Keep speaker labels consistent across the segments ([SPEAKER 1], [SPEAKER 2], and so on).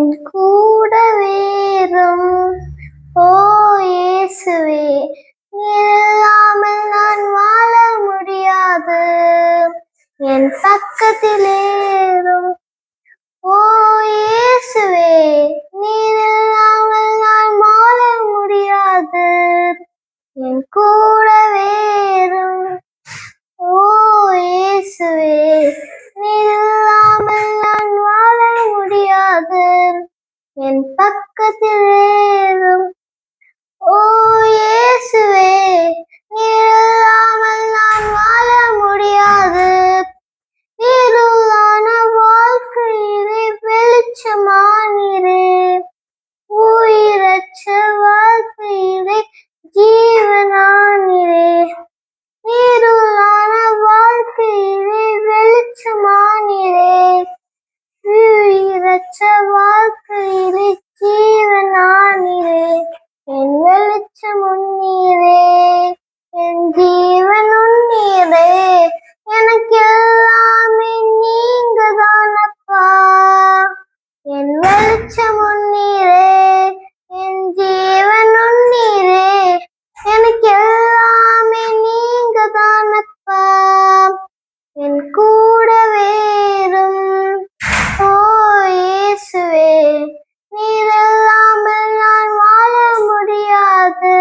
[SPEAKER 1] என் கூட வேறும் ஓ இயேசுவே, நீர் இல்லாமல் நான் வாழ முடியாது. என் பக்கத்திலேறும் ஓ இயேசுவே, நீர் இல்லாமல் நான் வாழ முடியாது. என் கூட வேறும் ஓ இயேசுவே, நீர் இல்லாமல் நான் வாழ முடியாது. என் பக்கத்திலேறும் ஓ இயேசுவே, நீர் இல்லாமல் நான் வாழ முடியாது. இருளான வாழ்க்கையிலே வெளிச்சமானீரே, உயிரற்ற வாழ்க்கையிலே ஜீவனானீரே. இருளான வாழ்க்கையிலே வெளிச்சமானீரே, உயிரற்ற வாழ்க்கையிலே ஜீவனானீரே. என் வெளிச்சம் உன்னீரே, என் ஜீவன் உன்னீரே, எனக்கு எல்லாமே நீங்க தானப்பா. என் வெளிச்சம் உன்னீரே, என் ஜீவன் உன்னீரே, எனக்கு எல்லாமே நீங்க தானப்பா. என் கூட வேறும் ஓ இயேசுவே, நீர் இல்லாமல் நான் வாழ முடியாது.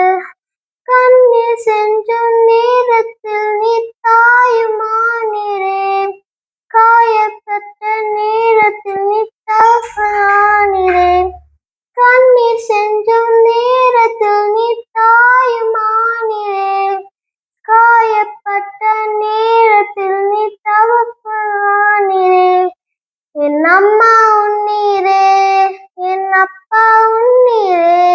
[SPEAKER 1] கண்ணீர் சென்றும் நேரத்தில் நீ தாயுமானீரே, காயப்பட்ட நேரத்தில் நீ தகப்பனானீரே. கண்ணீர் சென்றும் நேரத்தில் நீ தாயுமானீரே, காயப்பட்ட நேரத்தில் நீ தகப்பனானீரே. என் அம்மா உன்னீரே, என் அப்பா உன்னீரே,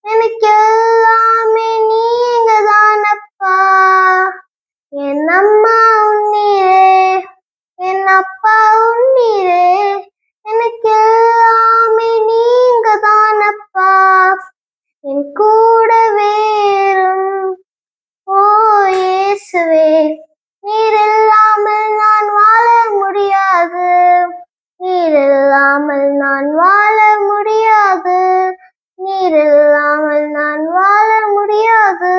[SPEAKER 1] எனக்கு எல்லாமே நீங்க தானப்பா. என் அம்மா உன்னீரே, என் அப்பா உன்னீரே, எனக்கு எல்லாமே நீங்க தானப்பா. என் கூட வேறும் ஓ இயேசுவே, நீர் இல்லாமல் நான் வாழ முடியாது. நீர் இல்லாமல் நான் வாழ முடியாது. நீர் இல்லாமல் நான் வாழ முடியாது.